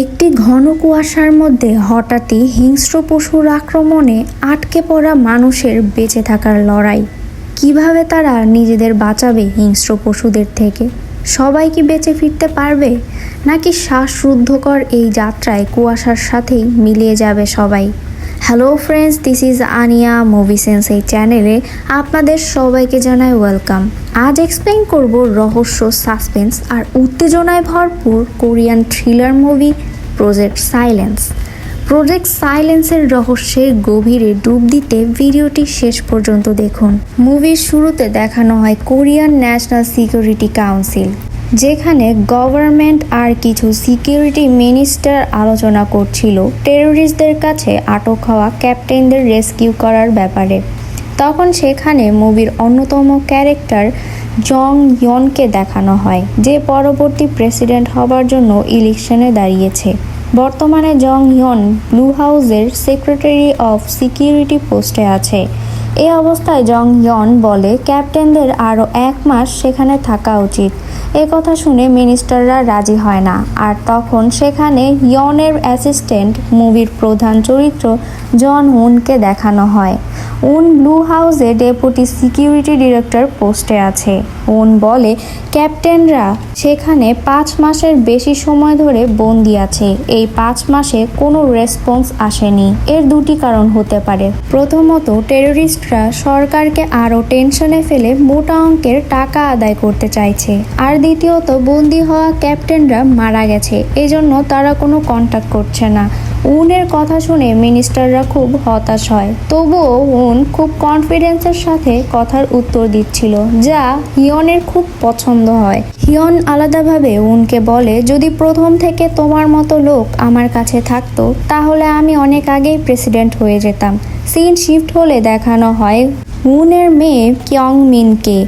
একটি ঘন কুয়াশার মধ্যে হঠাৎই হিংস্র পশুর আক্রমণে আটকে পড়া মানুষের বেঁচে থাকার লড়াই। কিভাবে তারা নিজেদের বাঁচাবে হিংস্র পশুদের থেকে? সবাই কি বেঁচে ফিরতে পারবে, নাকি শ্বাসরুদ্ধকর এই যাত্রায় কুয়াশার সাথেই মিলিয়ে যাবে সবাই? হ্যালো ফ্রেন্ডস, দিস ইজ আনিয়া মুভি সেন্স। এই চ্যানেলে আপনাদের সবাইকে জানাই ওয়েলকাম। আজ এক্সপ্লেইন করব রহস্য, সাসপেন্স আর উত্তেজনায় ভরপুর Korean thriller movie project silence. Project সাইলেন্সের রহস্যের গভীরে ডুব দিতে ভিডিওটি শেষ পর্যন্ত দেখুন। মুভির শুরুতে দেখানো হয় কোরিয়ান ন্যাশনাল সিকিউরিটি কাউন্সিল, যেখানে গভর্নমেন্ট আর কিছু সিকিউরিটি মিনিস্টার আলোচনা করছিল টেরোরিস্টদের কাছে আটক হওয়া ক্যাপ্টেনদের রেস্কিউ করার ব্যাপারে। তখন সেখানে মুভির অন্যতম ক্যারেক্টার জং ইয়নকে দেখানো হয়, যে পরবর্তী প্রেসিডেন্ট হবার জন্য ইলেকশনে দাঁড়িয়েছে। বর্তমানে জং ইয়ন ব্লু হাউসের সেক্রেটারি অফ সিকিউরিটি পোস্টে আছে। এই অবস্থায় জং ইয়ন বলে ক্যাপ্টেনদের আরও 1 মাস সেখানে থাকা উচিত। এ কথা শুনে মিনিস্টাররা রাজি হয় না, আর তখন সেখানে ইয়নের অ্যাসিস্ট্যান্ট মুভির প্রধান চরিত্র জন উনকে দেখানো হয়। উন ব্লু হাউসে ডেপুটি সিকিউরিটি ডিরেক্টর পোস্টে আছে। উন বলে ক্যাপ্টেনরা সেখানে 5 মাসের বেশি সময় ধরে বন্দি আছে। এই 5 মাসে কোনো রেসপন্স আসেনি। এর 2টি কারণ হতে পারে। প্রথমত, টেরোরিস্টরা সরকারকে আরও টেনশনে ফেলে মোটা অঙ্কের টাকা আদায় করতে চাইছে। আর দ্বিতীয়ত, বন্দি হওয়া ক্যাপ্টেনরা মারা গেছে, এজন্য তারা কোনো কন্ট্যাক্ট করছে না। উনের কথা শুনে মিনিস্টাররা খুব হতাশ হয়। তবুও উন খুব কনফিডেন্সের সাথে কথার উত্তর দিচ্ছিল, যা হিয়নের খুব পছন্দ হয়। হিয়ন আলাদাভাবে উনকে বলে, যদি প্রথম থেকে তোমার মতো লোক আমার কাছে থাকতো তাহলে আমি অনেক আগেই প্রেসিডেন্ট হয়ে যেতাম। সিন শিফট হলে দেখানো হয় উনের মেয়ে কিয়ং মিনকে।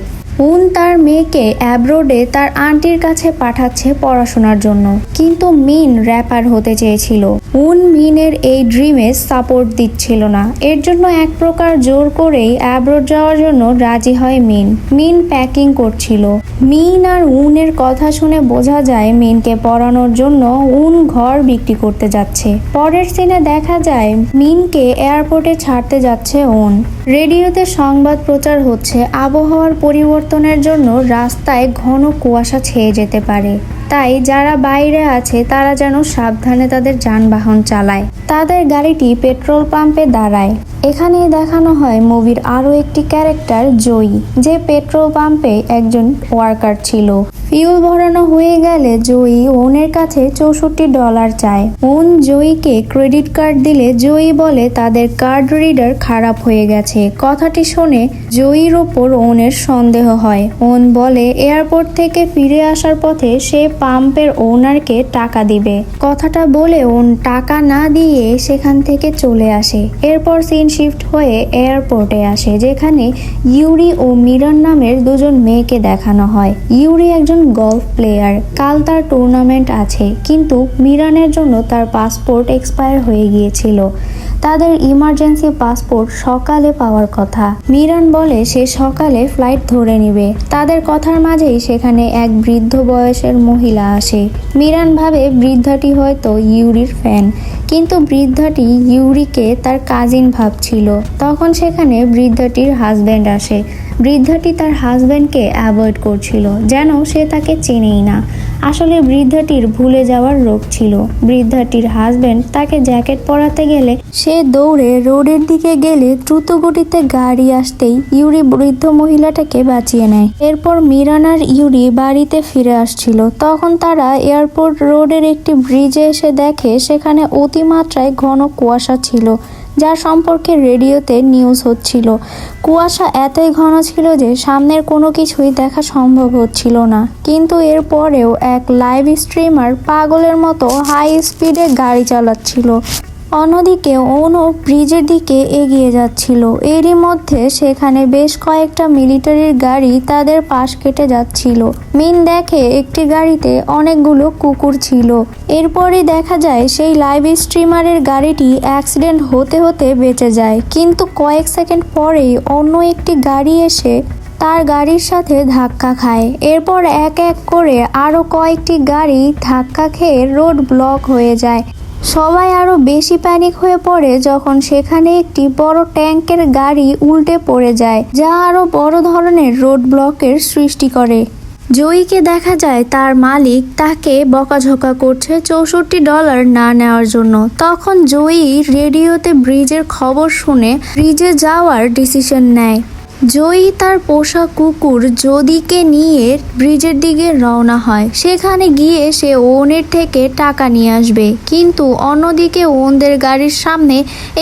উন তার মেয়েকে অ্যাব্রোডে তার আন্টির কাছে পাঠাচ্ছে পড়াশোনার জন্য, কিন্তু মিন র্যাপার হতে চেয়েছিল। উন মিনের এই ড্রিমে সাপোর্ট দিচ্ছিল না। এর জন্য এক প্রকার জোর করেই অ্যাব্রোড যাওয়ার জন্য রাজি হয় মিন। মিন প্যাকিং করছিল। মিন আর উনের কথা শুনে বোঝা যায় মিনকে পড়ানোর জন্য উন ঘর বিক্রি করতে যাচ্ছে। পরের সিনে দেখা যায় মিনকে এয়ারপোর্টে ছাড়তে যাচ্ছে উন। রেডিওতে সংবাদ প্রচার হচ্ছে আবহাওয়ার পরিবর্তনের জন্য রাস্তায় ঘন কুয়াশা ছেয়ে যেতে পারে, তাই যারা বাইরে আছে তারা যেন সাবধানে তাদের যানবাহন চালায়। তাদের গাড়িটি পেট্রোল পাম্পে দাঁড়ায়। এখানেই দেখানো হয় মুভির আরও একটি ক্যারেক্টার জয়ী, যে পেট্রোল পাম্পে একজন ওয়ার্কার ছিল। ফিউল ভরানো হয়ে গেলে জয়ী ওনের কাছে $64 চায়। ওন জয়ীকে ক্রেডিট কার্ড দিলে জয়ী বলে তাদের কার্ড রিডার খারাপ হয়ে গেছে। কথাটি শুনে জয়ীর ওপর ওনের সন্দেহ হয়। ওন বলে এয়ারপোর্ট থেকে ফিরে আসার পথে সে পাম্পের ওনারকে টাকা দিবে। কথাটা বলে ওন টাকা না দিয়ে সেখান থেকে চলে আসে। এরপর সিন শিফট হয়ে এয়ারপোর্টে আসে, যেখানে ইউরি ও মিরান নামের 2জন মেয়েকে দেখানো হয়। ইউরি একজন গলফ প্লেয়ার। কাল তার টুর্নামেন্ট আছে, কিন্তু মিরানের জন্য তার পাসপোর্ট এক্সপায়ার হয়ে গিয়েছিল। তাদের ইমার্জেন্সি পাসপোর্ট সকালে পাওয়ার কথা। মিরান বলে সে সকালে ফ্লাইট ধরে নিবে। তাদের কথার মাঝেই সেখানে এক বৃদ্ধ বয়সের মহিলা আসে। মিরান ভাবে বৃদ্ধাটি হয়তো ইউরির ফ্যান, কিন্তু বৃদ্ধাটি ইউরিকে তার কাজিন ভাবছিল। তখন সেখানে বৃদ্ধাটির হাজব্যান্ড আসে। বৃদ্ধাটি তার হাজব্যান্ডকে অ্যাভয়েড করছিল, যেন সে তাকে চেনেই না। আসলে বৃদ্ধাটির ভুলে যাওয়ার রোগ ছিল। বৃদ্ধাটির হাজব্যান্ড তাকে জ্যাকেট পরাতে গেলে সে দৌড়ে রোডের দিকে গেলে দ্রুত গতিতে গাড়ি আসতেই ইউরি বৃদ্ধ মহিলাটাকে বাঁচিয়ে নেয়। এরপর মিরান আর ইউরি বাড়িতে ফিরে আসছিল। তখন তারা এয়ারপোর্ট রোডের একটি ব্রিজে এসে দেখে সেখানে অতিমাত্রায় ঘন কুয়াশা ছিল, যার সম্পর্কে রেডিওতে নিউজ হচ্ছিল। কুয়াশা এতই ঘন ছিল যে সামনের কোনো কিছুই দেখা সম্ভব হচ্ছিল না। কিন্তু এরপরেও এক লাইভ স্ট্রিমার পাগলের মতো হাই স্পিডে গাড়ি চালাচ্ছিল। অন্যদিকে ওনও ব্রিজের দিকে এগিয়ে যাচ্ছিল। এরই মধ্যে সেখানে বেশ কয়েকটা মিলিটারির গাড়ি তাদের পাশ কেটে যাচ্ছিল। মিন দেখে একটি গাড়িতে অনেকগুলো কুকুর ছিল। এরপরই দেখা যায় সেই লাইভ স্ট্রিমারের গাড়িটি অ্যাক্সিডেন্ট হতে হতে বেঁচে যায়, কিন্তু কয়েক সেকেন্ড পরেই অন্য একটি গাড়ি এসে তার গাড়ির সাথে ধাক্কা খায়। এরপর এক এক করে আরো কয়েকটি গাড়ি ধাক্কা খেয়ে রোড ব্লক হয়ে যায়। সবাই আরো বেশি প্যানিক হয়ে পড়ে যখন সেখানে একটি বড় ট্যাঙ্কের গাড়ি উল্টে পড়ে যায়, যা আরো বড় ধরনের রোড ব্লকের সৃষ্টি করে। জয়ীকে দেখা যায় তার মালিক তাকে বকাঝকা করছে $64 না নেওয়ার জন্য। তখন জয়ী রেডিওতে ব্রিজের খবর শুনে ব্রিজে যাওয়ার ডিসিশন নেয়। জয়ী তার পোষা কুকুর যদিকে নিয়ে ব্রিজের দিকে রওনা হয়। সেখানে গিয়ে সে ওনের থেকে টাকা নিয়ে আসবে, কিন্তু অন্যদিকে ওনদের গাড়ির সামনে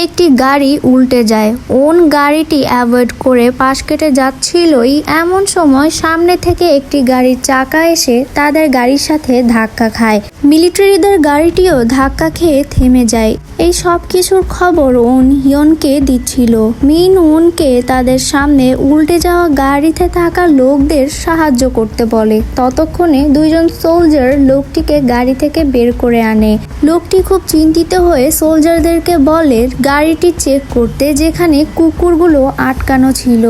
একটি গাড়ি উল্টে যায়। ওন গাড়িটি অ্যাভয়েড করে পাশ কেটে যাচ্ছিলই এমন সময় সামনে থেকে একটি গাড়ির চাকা এসে তাদের গাড়ির সাথে ধাক্কা খায়। মিলিটারিদের গাড়িটিও ধাক্কা খেয়ে থেমে যায়। এই সব কিছুর খবর ওন হিয়নকে দিচ্ছিল। মিন ওনকে তাদের সামনে উল্টে যাওয়া গাড়িতে থাকা লোকদের সাহায্য করতে বলে। ততক্ষণে দুইজন সোলজার লোকটিকে গাড়ি থেকে বের করে আনে। লোকটি খুব চিন্তিত হয়ে সোলজারদেরকে বলে গাড়িটি চেক করতে, যেখানে কুকুরগুলো আটকানো ছিল।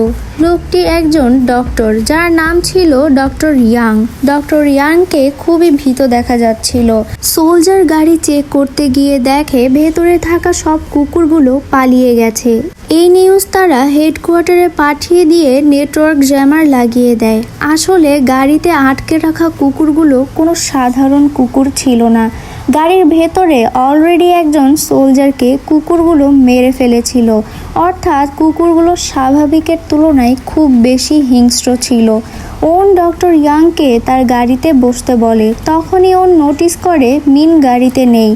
লোকটি একজন ডক্টর, যার নাম ছিল ডক্টর ইয়াং। ডক্টর ইয়াংকে খুবই ভীত দেখা যাচ্ছিল। সোলজার গাড়ি চেক করতে গিয়ে দেখে ভেতরে থাকা সব কুকুরগুলো পালিয়ে গেছে। এই নিউজ তারা হেডকোয়ার্টারে পাঠিয়ে দিয়ে নেটওয়ার্ক জ্যামার লাগিয়ে দেয়। আসলে গাড়িতে আটকে রাখা কুকুরগুলো কোনো সাধারণ কুকুর ছিল না। গাড়ির ভেতরে অলরেডি একজন সোলজারকে কুকুরগুলো মেরে ফেলেছিল। অর্থাৎ কুকুরগুলো স্বাভাবিকের তুলনায় খুব বেশি হিংস্র ছিল। ওন ডক্টর ইয়াংকে তার গাড়িতে বসতে বলে। তখনই ওন নোটিস করে মিন গাড়িতে নেই।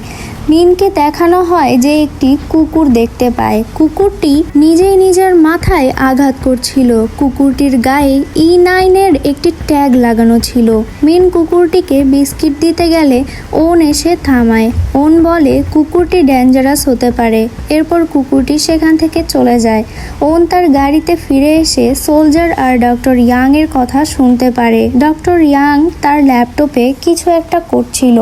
মিনকে দেখানো হয় যে একটি কুকুর দেখতে পায়। কুকুরটি নিজেই নিজের মাথায় আঘাত করছিল। কুকুরটির গায়ে E9 একটি ট্যাগ লাগানো ছিল। মিন কুকুরটিকে বিস্কিট দিতে গেলে ওন এসে থামায়। ওন বলে কুকুরটি ডেঞ্জারাস হতে পারে। এরপর কুকুরটি সেখান থেকে চলে যায়। ওন তার গাড়িতে ফিরে এসে সোলজার আর ডক্টর ইয়াং এর কথা শুনতে পারে। ডক্টর ইয়াং তার ল্যাপটপে কিছু একটা করছিল।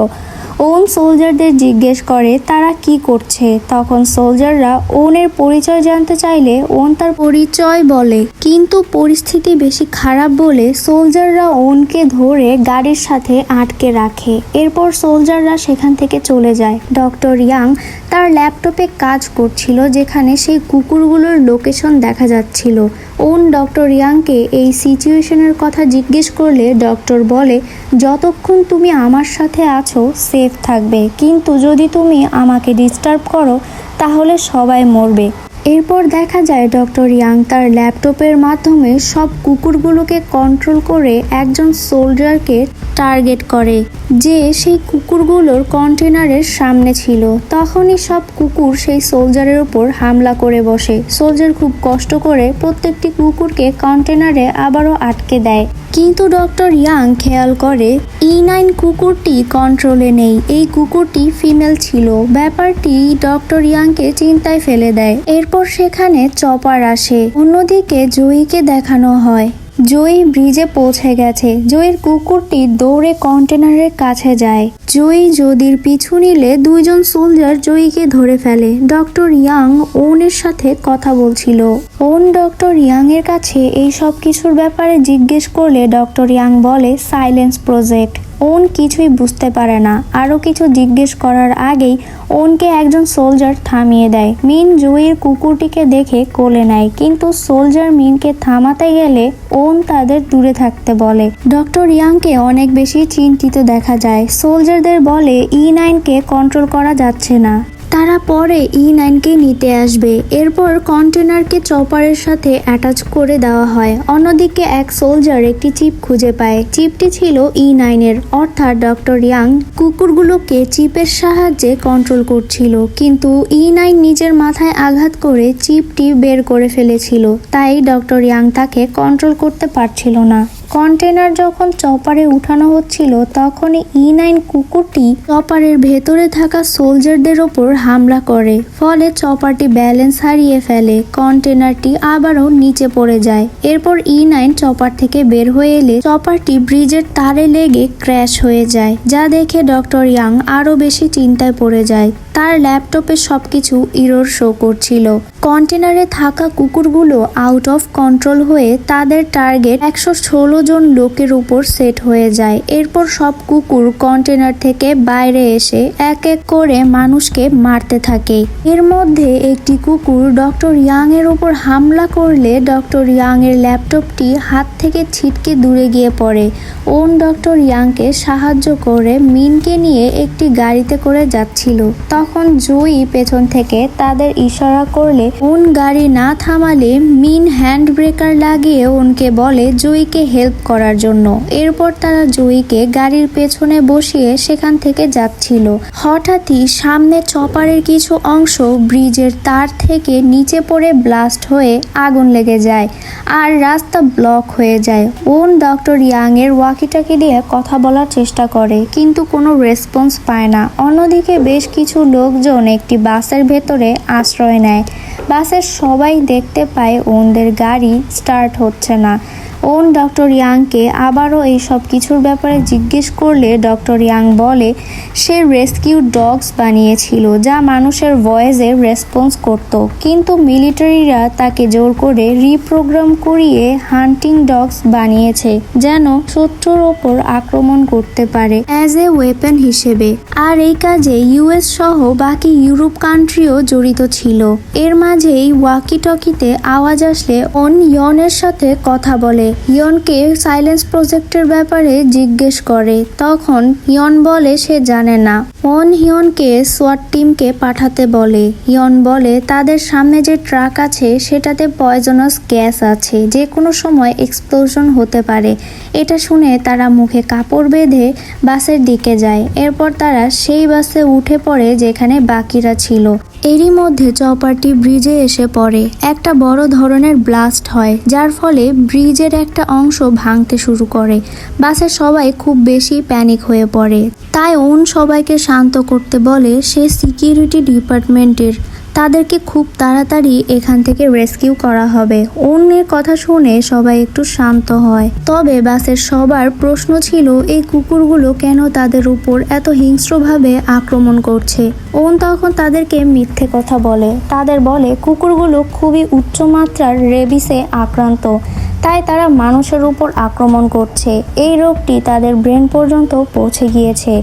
ওন সোলজারদের জিজ্ঞেস করে তারা কি করছে। তখন সোলজাররা ওনের পরিচয় জানতে চাইলে ওন তার পরিচয় বলে, কিন্তু পরিস্থিতি বেশি খারাপ বলে সোলজাররা ওনকে ধরে গাড়ির সাথে আটকে রাখে। এরপর সোলজাররা সেখান থেকে চলে যায়। ডক্টর ইয়াং তার ল্যাপটপে কাজ করছিল, যেখানে সেই কুকুরগুলোর লোকেশন দেখা যাচ্ছিল। ওন ডক্টর ইয়াংকে এই সিচুয়েশনের কথা জিজ্ঞেস করলে ডক্টর বলে, যতক্ষণ তুমি আমার সাথে আছো সেফ থাকবে, কিন্তু যদি তুমি আমাকে ডিস্টার্ব করো তাহলে সবাই মরবে। এরপর দেখা যায় ডক্টর ইয়াং তার ল্যাপটপের মাধ্যমে সব কুকুরগুলোকে কন্ট্রোল করে একজন সোলজারকে টার্গেট করে, যে সেই কুকুরগুলোর কন্টেনারের সামনে ছিল। তখনই সব কুকুর সেই সোলজারের উপর হামলা করে বসে। সোলজার খুব কষ্ট করে প্রত্যেকটি কুকুরকে কন্টেনারে আবারও আটকে দেয়। কিন্তু ডক্টর ইয়াং খেয়াল করে E9 কুকুরটি কন্ট্রোলে নেই। এই কুকুরটি ফিমেল ছিল। ব্যাপারটি ডক্টর ইয়াংকে চিন্তায় ফেলে দেয়। এরপর সেখানে চপার আসে। অন্যদিকে জয়ীকে দেখানো হয় জয়ী ব্রিজে পৌঁছে গেছে। জয়ীর কুকুরটি দৌড়ে কন্টেনারের কাছে যায়। জয়ী যদির পিছু নিলে দুইজন সোলজার জয়ীকে ধরে ফেলে। ডক্টর ইয়াং ওনের সাথে কথা বলছিল। ওন ডক্টর ইয়াং এর কাছে এই সব কিছুর ব্যাপারে জিজ্ঞেস করলে ডক্টর ইয়াং বলে সাইলেন্স প্রজেক্ট। ওন কিছুই বুঝতে পারে না। আরো কিছু জিজ্ঞেস করার আগেই ওনকে একজন সোলজার থামিয়ে দেয়। মিন জয়ীর কুকুরটিকে দেখে কোলে নেয়, কিন্তু সোলজার মিনকে থামাতে গেলে ওন তাদের দূরে থাকতে বলে। ডক্টর ইয়াংকে অনেক বেশি চিন্তিত দেখা যায়। সোলজারদের বলে E9কে কন্ট্রোল করা যাচ্ছে না, তারা পরে E9কে নিতে আসবে। এরপর কন্টেনারকে চপারের সাথে অ্যাটাচ করে দেওয়া হয়। অন্যদিকে এক সোলজার একটি চিপ খুঁজে পায়। চিপটি ছিল E9 অর্থাৎ ডক্টর ইয়াং কুকুরগুলোকে চিপের সাহায্যে কন্ট্রোল করছিল, কিন্তু E9 নিজের মাথায় আঘাত করে চিপটি বের করে ফেলেছিল। তাই ডক্টর ইয়াং তাকে কন্ট্রোল করতে পারছিল না। কন্টেনার যখন চপারে উঠানো হচ্ছিল তখনই E9 কুকুরটি চপারের ভেতরে থাকা সোলজারদের ওপর হামলা করে। ফলে চপারটি ব্যালেন্স হারিয়ে ফেলে। কন্টেনারটি আবারও নিচে পড়ে যায়। এরপর E9 চপার থেকে বের হয়ে এলে চপারটি ব্রিজের তারে লেগে ক্র্যাশ হয়ে যায়, যা দেখে ডক্টর ইয়াং আরো বেশি চিন্তায় পড়ে যায়। তার ল্যাপটপে সবকিছু ইরর শো করছিল। কন্টেনারে থাকা কুকুরগুলো আউট অফ কন্ট্রোল হয়ে তাদের টার্গেট 116 জন লোকের উপর সেট হয়ে যায়। এরপর সব কুকুর কন্টেনার থেকে বাইরে এসে এক এক করে মানুষকে মারতে থাকে। এর মধ্যে একটি কুকুর ডক্টর ইয়াং এর উপর হামলা করলে ডক্টর ইয়াং এর ল্যাপটপটি হাত থেকে ছিটকে দূরে গিয়ে পড়ে। ওন ডক্টর ইয়াংকে সাহায্য করে মিনকে নিয়ে একটি গাড়িতে করে যাচ্ছিল। তখন জুই পেছন থেকে তাদের ইশারা করলে ওন গাড়ি না থামালে মিন হ্যান্ড ব্রেকার লাগিয়ে ওনকে বলে জুইকে হেল্প করার জন্য। এরপর তারা জুইকে গাড়ির পেছনে বসিয়ে সেখান থেকে যাচ্ছিল। হঠাৎই সামনে চপারের কিছু অংশ ব্রিজের তার থেকে নিচে পড়ে ব্লাস্ট হয়ে আগুন লেগে যায় আর রাস্তা ব্লক হয়ে যায়। ওন ডক্টর ইয়াং এর ওয়াকিটাকি দিয়ে কথা বলার চেষ্টা করে কিন্তু কোনো রেসপন্স পায় না। অন্যদিকে বেশ কিছু লোকজন একটি বাসের ভেতরে আশ্রয় নেয়। বাসের সবাই দেখতে পায় ওনদের গাড়ি স্টার্ট হচ্ছে না। ওন ডক্টর ইয়াংকে আবারও এই সব কিছুর ব্যাপারে জিজ্ঞেস করলে ডক্টর ইয়াং বলে সে রেস্কিউ ডগস বানিয়েছিল যা মানুষের ভয়েসে রেসপন্স করত, কিন্তু মিলিটারিরা তাকে জোর করে রিপ্রোগ্রাম করিয়ে হান্টিং ডগস বানিয়েছে যেন শত্রুর ওপর আক্রমণ করতে পারে অ্যাজ এ ওয়েপন হিসেবে। আর এই কাজে ইউএস সহ বাকি ইউরোপ কান্ট্রিও জড়িত ছিল। এর মাঝেই ওয়াকি টকিতে আওয়াজ আসলে ওন ইয়নের সাথে কথা বলে। ইয়নকে সাইলেন্স প্রজেক্টের ব্যাপারে জিজ্ঞেস করে। তখন ইয়ন বলে সে জানে না। ওন হিয়নকে সোয়াট টিমকে পাঠাতে বলে। ইয়ন বলে তাদের সামনে যে ট্রাক আছে সেটাতে পয়জনাস গ্যাস আছে, যে কোনো সময় এক্সপ্লোশন হতে পারে। এটা শুনে তারা মুখে কাপড় বেঁধে বাসের দিকে যায়। এরপর তারা সেই বাসে উঠে পড়ে যেখানে বাকিরা ছিল। এরই মধ্যে চপারটি ব্রিজে এসে পড়ে। একটা বড় ধরনের ব্লাস্ট হয় যার ফলে ব্রিজের একটা অংশ ভাঙতে শুরু করে। বাসের সবাই খুব বেশি প্যানিক হয়ে পড়ে। তাই ওন সবাইকে শান্ত করতে বলে সে সিকিউরিটি ডিপার্টমেন্টের, তাদেরকে খুব তাড়াতাড়ি এখান থেকে রেস্কিউ করা হবে। ওনের কথা শুনে সবাই একটু শান্ত হয়। তবে বাসের সবার প্রশ্ন ছিল এই কুকুরগুলো কেন তাদের উপর এত হিংস্রভাবে আক্রমণ করছে। ওন তখন তাদেরকে মিথ্যে কথা বলে। তাদের বলে কুকুরগুলো খুবই উচ্চমাত্রার রেবিসে আক্রান্ত, তাই তারা মানুষের উপর আক্রমণ করছে। এই রোগটি তাদের ব্রেন পর্যন্ত পৌঁছে গিয়েছে।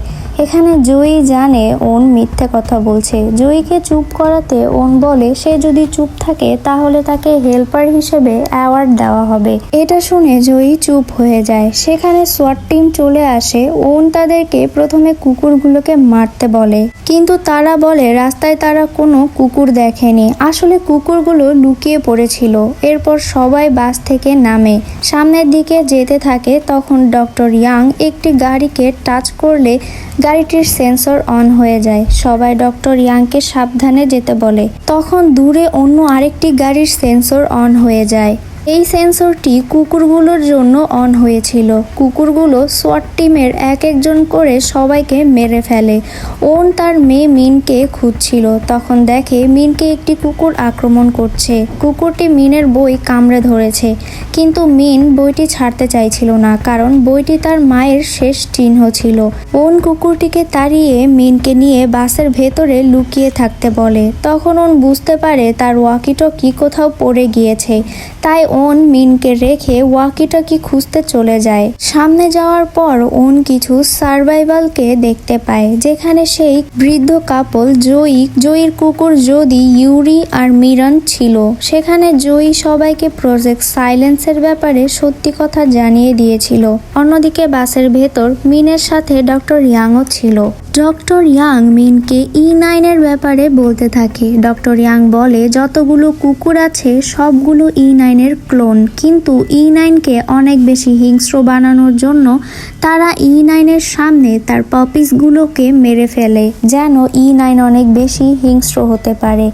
এখানে জুই জানে ওন মিথ্যে কথা বলছে। জুইকে চুপ করাতে ওন বলে সে যদি চুপ থাকে তাহলে তাকে হেল্পার হিসেবে অ্যাওয়ার্ড দেওয়া হবে। এটা শুনে জুই চুপ হয়ে যায়। সেখানে সোয়াট টিম চলে আসে। ওন তাদেরকে প্রথমে কুকুরগুলোকে মারতে বলে, কিন্তু তারা বলে রাস্তায় তারা কোনো কুকুর দেখেনি, আসলে কুকুরগুলো লুকিয়ে পড়েছিল। এরপর সবাই বাস থেকে নামে সামনের দিকে যেতে থাকে। তখন ডক্টর ইয়াং একটি গাড়িকে টাচ করলে গাড়িটির সেন্সর অন হয়ে যায়। সবাই ডক্টর ইয়াংকে সাবধানে যেতে বলে। তখন দূরে অন্য আরেকটি গাড়ির সেন্সর অন হয়ে যায়। এই সেন্সরটি কুকুরগুলোর জন্য অন হয়েছিল। কুকুরগুলো সোয়াট টিমের এক একজন করে সবাইকে মেরে ফেলে। ওন তার মেয়ে মিনকে খুঁজছিল। তখন দেখে মিনকে একটি কুকুর আক্রমণ করছে। কুকুরটি মিনের বই কামড়ে ধরেছে, কিন্তু মিন বইটি ছাড়তে চাইছিল না, কারণ বইটি তার মায়ের শেষ চিহ্ন ছিল। ওন কুকুরটিকে তাড়িয়ে মিনকে নিয়ে বাসের ভেতরে লুকিয়ে থাকতে বলে। তখন ওন বুঝতে পারে তার ওয়াকিটকি কোথাও পড়ে গিয়েছে। তাই ওন মিনকে রেখে ওয়াকিটকি খুঁজতে চলে যায়। সামনে যাওয়ার পর ওন কিছু সার্ভাইভালকে দেখতে পায়, যেখানে সেই বৃদ্ধ কাপল জয়ীর কুকুর যদি ইউরি আর মিরন ছিল। সেখানে জয়ী সবাইকে প্রজেক্ট সাইলেন্সের ব্যাপারে সত্যি কথা জানিয়ে দিয়েছিল। অন্যদিকে বাসের ভেতর মিনের সাথে ডক্টর ইয়াংও ছিল। ডক্টর ইয়াং মিনকে E9 এর ব্যাপারে বলতে থাকে। ডক্টর ইয়াং বলে যতগুলো কুকুর আছে সবগুলো E9 এর ক্লোন, কিন্তু E9কে অনেক বেশি হিংস্র বানানোর জন্য তারা E9 এর সামনে তার পাপিসগুলোকে মেরে ফেলে, যেন E9 অনেক বেশি হিংস্র হতে পারে।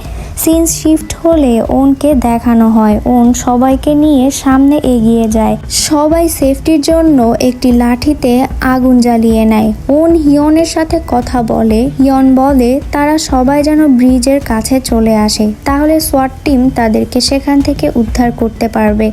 সিন শিফট হলে ওনকে দেখানো হয়। ওন সবাইকে নিয়ে সামনে এগিয়ে যায়। সবাই সেফটির জন্য একটি লাঠিতে আগুন জ্বালিয়ে নেয়। ওন হিয়নের সাথে কথা বলে ইয়ন বলে তারা সবাই যেন ব্রিজের কাছে চলে আসে, তাহলে সোয়াট টিম তাদেরকে সেখান থেকে উদ্ধার করতে পারবে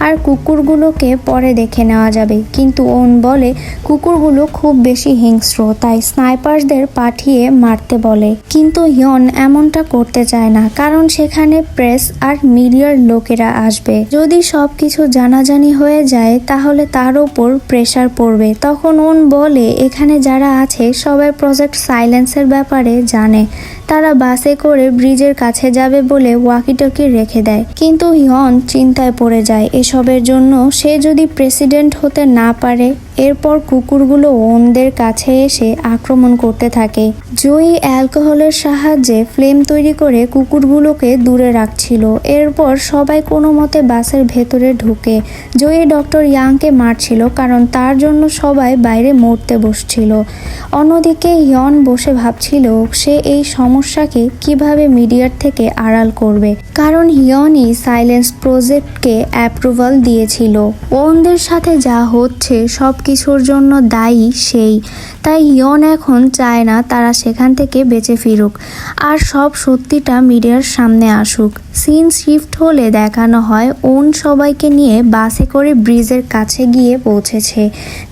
আর কুকুরগুলোকে পরে দেখে নেওয়া যাবে। কিন্তু ওন বলে কুকুরগুলো খুব বেশি হিংস্র, তাই স্নাইপারদের পাঠিয়ে মারতে বলে। কিন্তু ইয়ন এমনটা করতে চায় না, কারণ সেখানে প্রেস আর মিডিয়ার লোকেরা আসবে। যদি সবকিছু জানাজানি হয়ে যায় তাহলে তার উপর প্রেসার পড়বে। তখন ওন বলে এখানে যারা আছে সবাই প্রজেক্ট সাইলেন্সের ব্যাপারে জানে, তারা বাসে করে ব্রিজের কাছে যাবে বলে ওয়াকিটকি রেখে দেয়। কিন্তু ইয়ন চিন্তায় পড়ে যায় এসবের জন্য সে যদি প্রেসিডেন্ট হতে না পারে। এরপর কুকুরগুলো ওনদের কাছে এসে আক্রমণ করতে থাকে। জয়ী অ্যালকোহলের সাহায্যে ফ্লেম তৈরি করে কুকুরগুলোকে দূরে রাখছিল। এরপর সবাই কোনো মতে বাসের ভেতরে ঢুকে জয়ী ডক্টর ইয়াংকে মারছিল, কারণ তার জন্য সবাই বাইরে মরতে বসছিল। অন্যদিকে ইয়ন বসে ভাবছিল সে এই সমস্যাকে কিভাবে মিডিয়ার থেকে আড়াল করবে, কারণ ইয়নই সাইলেন্স প্রজেক্টকে অ্যাপ্রুভাল দিয়েছিল। ওনদের সাথে যা হচ্ছে সব কিছুর জন্য দায়ী সেই, তাই ইয়ন এখন চায় না তারা সেখান থেকে বেঁচে ফিরুক আর সব সত্যিটা মিডিয়ার সামনে আসুক। সিন শিফট হলে দেখানো হয় ওন সবাইকে নিয়ে বাসে করে ব্রিজের কাছে গিয়ে পৌঁছেছে,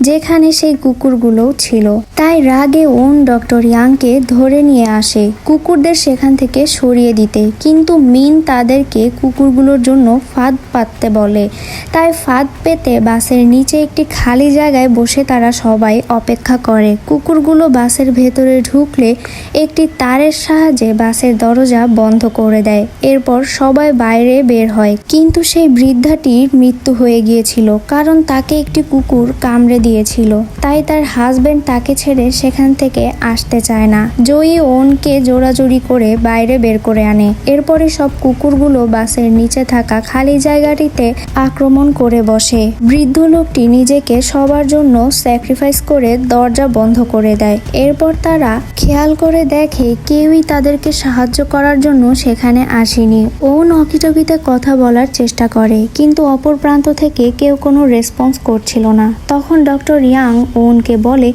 যেখানে সেই কুকুরগুলোও ছিল। তাই রাগে ওন ডক্টর ইয়াংকে ধরে নিয়ে আসে কুকুরদের সেখান থেকে সরিয়ে দিতে, কিন্তু মিন তাদেরকে কুকুরগুলোর জন্য ফাঁদ পাততে বলে। তাই ফাঁদ পেতে বাসের নিচে একটি খালি জায়গায় বসে তারা সবাই অপেক্ষা করে। কুকুরগুলো বাসের ভেতরে ঢুকলে একটি তারের সাহায্যে বাসের দরজা বন্ধ করে দেয়। এরপর সবাই বাইরে বের হয়, কিন্তু সেই বৃদ্ধাটির মৃত্যু হয়ে গিয়েছিল, কারণ তাকে একটি কুকুর কামড়ে দিয়েছিল। তাই তার হাজবেন্ড তাকে ছেড়ে সেখান থেকে আসতে চায় না। জয়ী ওনকে জোরাজুরি করে বাইরে বের করে আনে। এরপরে সব কুকুরগুলো বাসের নিচে থাকা খালি জায়গাটিতে আক্রমণ করে বসে। বৃদ্ধ লোকটি নিজেকে সবার জন্য স্যাক্রিফাইস করে দরজা বন্ধ করে দেয়। এরপর তারা খেয়াল করে দেখে কেউই তাদেরকে সাহায্য করার জন্য সেখানে আসেনি। ওন হকিটকিতে কথা বলার চেষ্টা করে, কিন্তু অপর প্রান্ত থেকে কেউ কোনো রেসপন্স করছিল না। তখন ডক্টর ইয়াং ওনকে বলে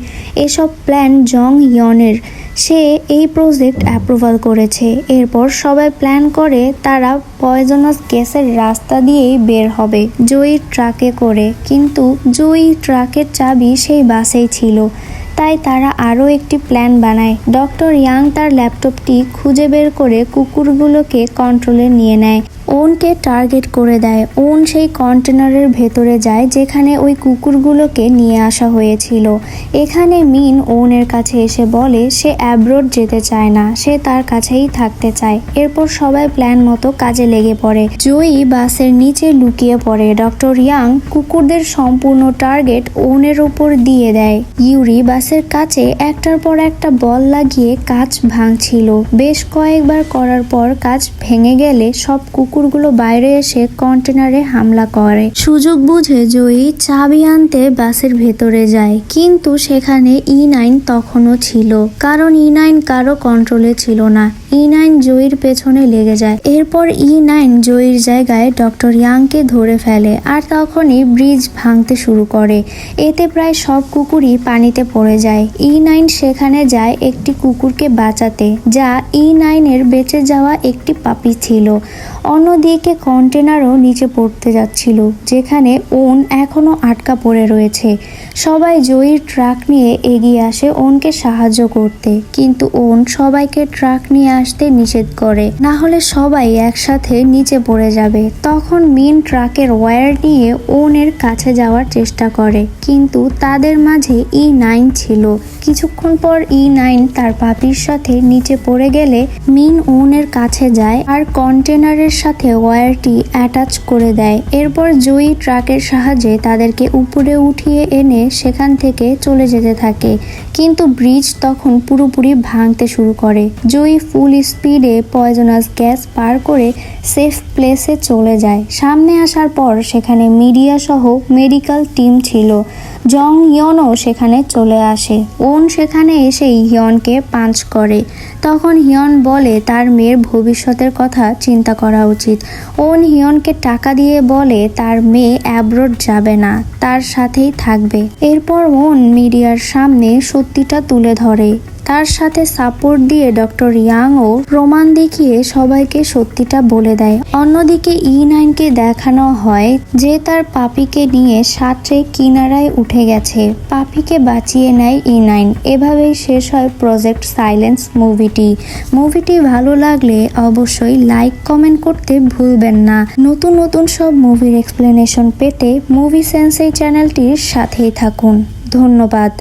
এসব প্ল্যান জং ইয়নের, সে এই প্রজেক্ট অ্যাপ্রুভাল করেছে। এরপর সবাই প্ল্যান করে তারা পয়জনাস গ্যাসের রাস্তা দিয়েই বের হবে জয়ীর ট্রাকে করে, কিন্তু জয়ী ট্রাকের চাবি সেই বাসেই ছিল। তাই তারা আরও একটি প্ল্যান বানায়। ডক্টর ইয়াং তার ল্যাপটপটি খুঁজে বের করে কুকুরগুলোকে কন্ট্রোলে নিয়ে নেয়। ওনকে টার্গেট করে দেয়। ওন সেই কন্টেনারের ভেতরে যায় যেখানে ওই কুকুরগুলোকে নিয়ে আসা হয়েছিল। এখানে মিন ওনের কাছে এসে বলে সে অ্যাব্রোড যেতে চায় না, সে তার কাছেই থাকতে চায়। এরপর সবাই প্ল্যান মতো কাজে লেগে পড়ে। জয়ী বাসের নিচে লুকিয়ে পড়ে। ডক্টর ইয়াং কুকুরদের সম্পূর্ণ টার্গেট ওনের উপর দিয়ে দেয়। ইউরি বাসের কাছে একটার পর একটা বল লাগিয়ে কাঁচ ভাঙছিল। বেশ কয়েকবার করার পর কাঁচ ভেঙে গেলে সব কুকুরগুলো বাইরে এসে কন্টেনারে হামলা করে। সুযোগ বুঝে জয়ী চাবি আনতে বাসের ভেতরে যায়, কিন্তু সেখানে E9 তখনও ছিল, কারণ E9 কারো কন্ট্রোলে ছিল না। E9 জয়ীর পেছনে লেগে যায়। এরপর E9 জয়ীর জায়গায় ডক্টর ইয়াংকে ধরে ফেলে আর তখনই ব্রিজ ভাঙতে শুরু করে। এতে প্রায় সব কুকুরই পানিতে পড়ে যায়। E9 সেখানে যায় একটি কুকুরকে বাঁচাতে, যা E9 এর বেঁচে যাওয়া একটি পাপি ছিল। অন্যদিকে কন্টেনারও নিচে পড়তে যাচ্ছিল, যেখানে ওন এখনো আটকা পড়ে রয়েছে। সবাই জয়ীর ট্রাক নিয়ে এগিয়ে আসে ওনকে সাহায্য করতে, কিন্তু ওন সবাইকে ট্রাক নিয়ে আসতে নিষেধ করে, না হলে সবাই একসাথে নিচে পড়ে যাবে। তখন মিন ট্রাকের ওয়্যার নিয়ে ওনের কাছে যাওয়ার চেষ্টা করে, কিন্তু তাদের মাঝে E9 ছিল। কিছুক্ষণ পর E9 তার পাপির সাথে নিচে পড়ে গেলে মিন ওনের কাছে যায় আর কন্টেনারের সাথে ওয়্যারটি অ্যাটাচ করে দেয়। এরপর জয়ী ট্রাকের সাহায্যে তাদেরকে উপরে উঠিয়ে এনে সেখান থেকে চলে যেতে থাকে, কিন্তু ব্রিজ তখন পুরোপুরি ভাঙতে শুরু করে। জয়ী ফুল স্পিডে পয়জনাস গ্যাস পার করে সেফ প্লেসে চলে যায়। সামনে আসার পর সেখানে মিডিয়া সহ মেডিকেল টিম ছিল। জং ইয়নও সেখানে চলে আসে। ওন সেখানে এসে হিয়নকে পাঞ্চ করে। তখন হিয়ন বলে তার মেয়ের ভবিষ্যতের কথা চিন্তা করা উচিত। ওন হিয়নকে টাকা দিয়ে বলে তার মেয়ে অ্যাব্রোড যাবে না, তার সাথেই থাকবে। এরপর ওন মিডিয়ার সামনে সত্যিটা তুলে ধরে তার সাথে সাপোর্ট দিয়ে ডক্টর ইয়াংও প্রমাণ দেখিয়ে সবাইকে সত্যিটা বলে দেয়। অন্যদিকে E9কে দেখানো হয় যে তার পাপিকে নিয়ে সাঁতরে কিনারায় উঠে গেছে। পাপিকে বাঁচিয়ে নেয় E9। এভাবেই শেষ হয় প্রজেক্ট সাইলেন্স মুভিটি ভালো লাগলে অবশ্যই লাইক কমেন্ট করতে ভুলবেন না। নতুন নতুন সব মুভির এক্সপ্লেনেশন পেতে মুভি সেন্স এই চ্যানেলটির সাথেই থাকুন। ধন্যবাদ।